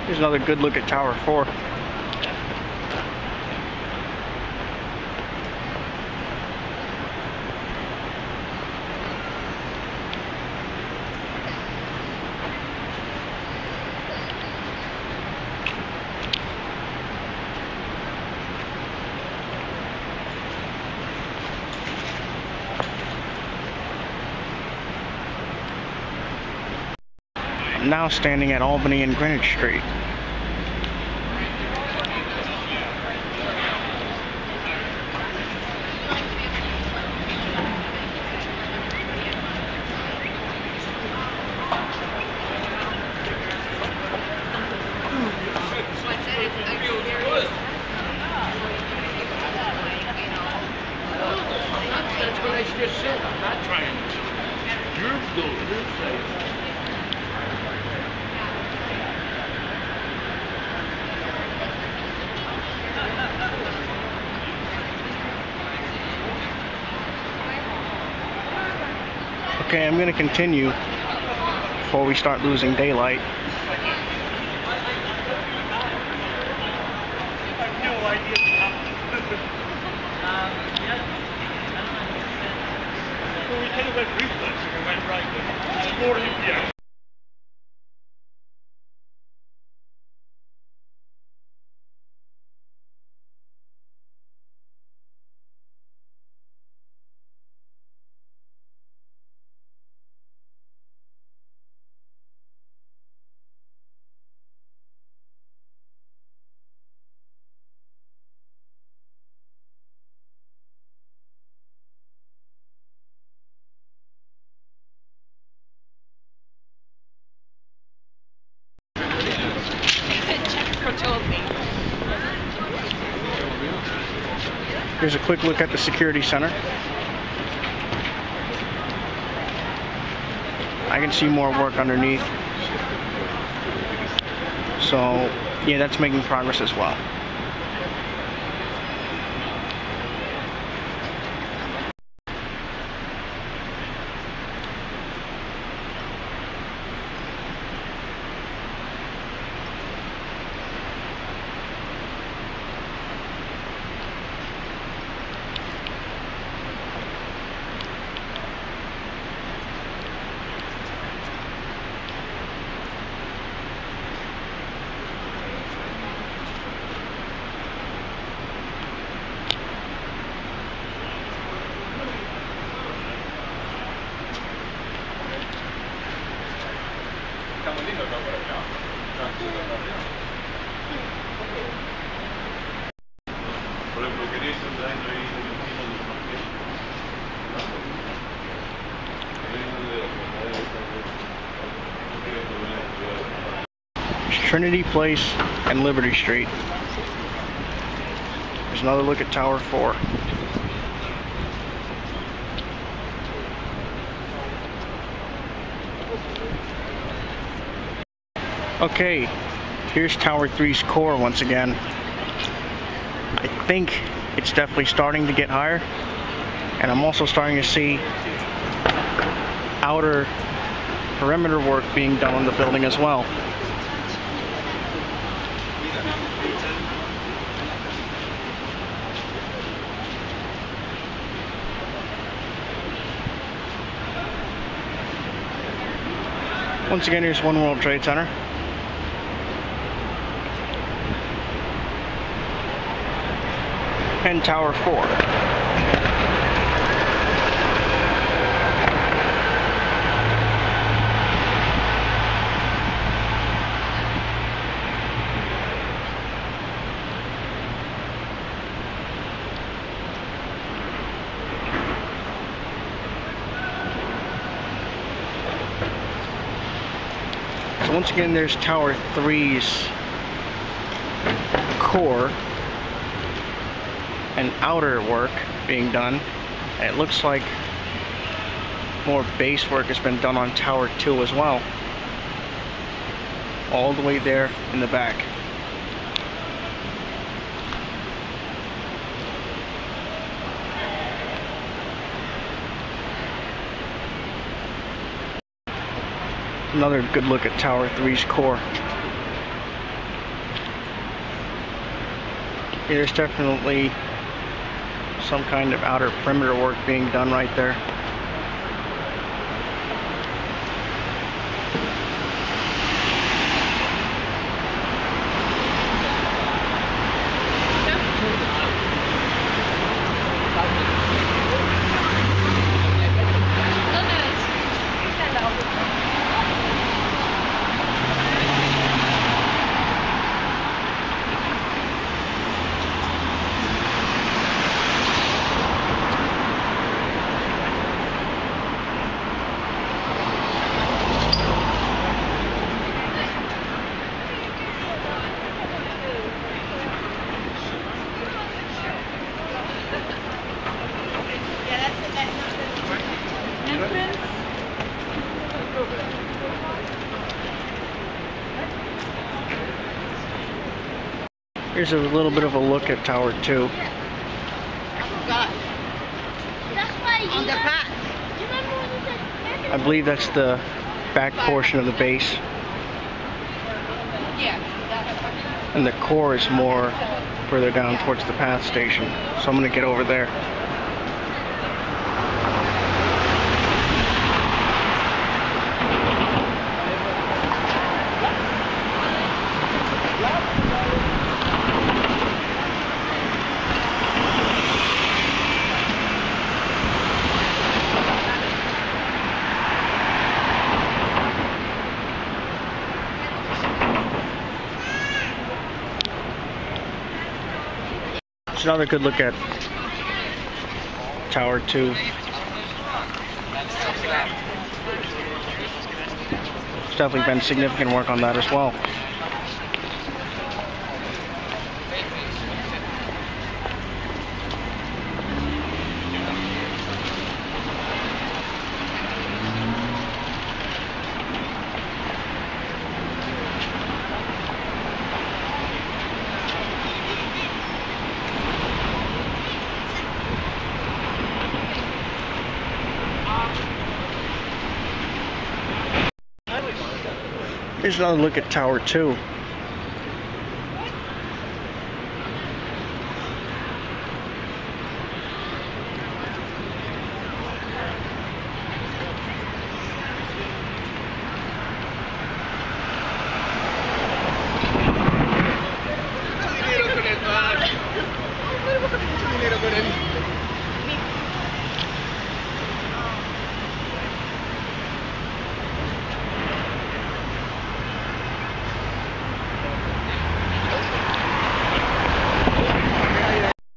Here's another good look at Tower 4. I'm now standing at Albany and Greenwich Street. That's what I just said. I'm not trying to. You're good. You're safe. Okay, I'm going to continue before we start losing daylight. Well, we kind of went ruthless and we went right. It's 40, yeah. Here's a quick look at the security center. I can see more work underneath. So, yeah, that's making progress as well. Trinity Place and Liberty Street. There's another look at Tower 4. Okay, here's Tower 3's core once again. I think it's definitely starting to get higher, and I'm also starting to see outer perimeter work being done on the building as well. Once again, here's One World Trade Center. And Tower 4. So once again, there's Tower 3's core and outer work being done. And it looks like more base work has been done on Tower 2 as well. All the way there in the back. Another good look at Tower 3's core. There's definitely some kind of outer perimeter work being done right there. Here's a little bit of a look at Tower 2. I believe that's the back portion of the base. And the core is more further down towards the path station. So I'm going to get over there. Another good look at Tower 2. There's definitely been significant work on that as well. Here's another look at Tower 2.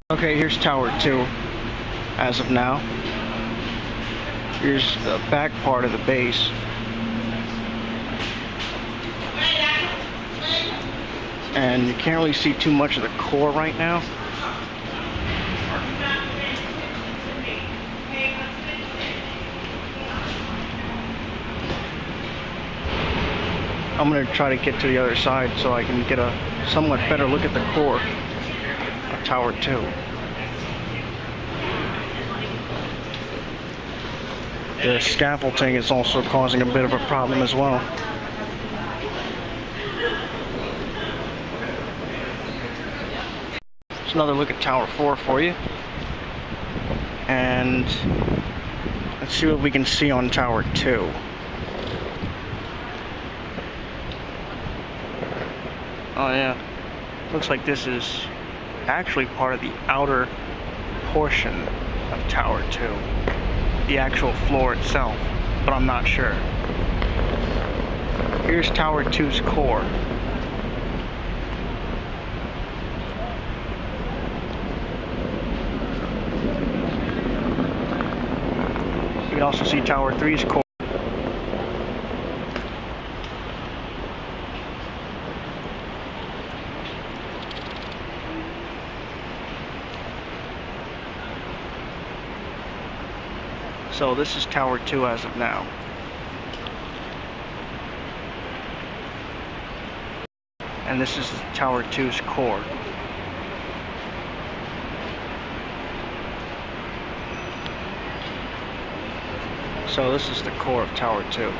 Okay, here's Tower 2 as of now. Here's the back part of the base. And you can't really see too much of the core right now. I'm going to try to get to the other side so I can get a somewhat better look at the core of Tower 2. The scaffolding is also causing a bit of a problem as well. It's another look at Tower 4 for you. And let's see what we can see on Tower 2. Oh yeah, looks like this is actually part of the outer portion of Tower 2. The actual floor itself, but I'm not sure. Here's Tower 2's core. You can also see Tower 3's core. So this is Tower 2 as of now. And this is Tower 2's core. So this is the core of Tower 2.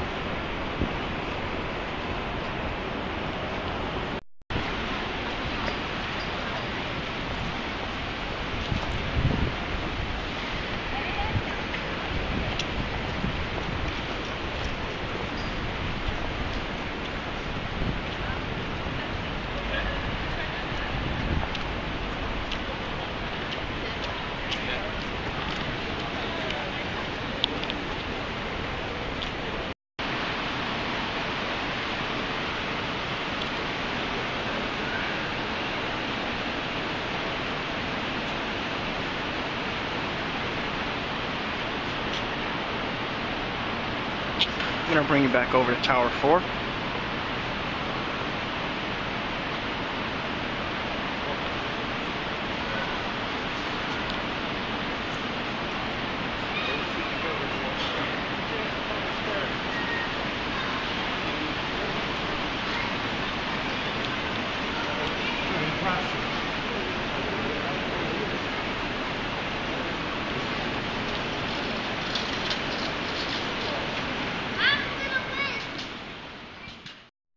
gonna bring you back over to Tower 4. Impressive.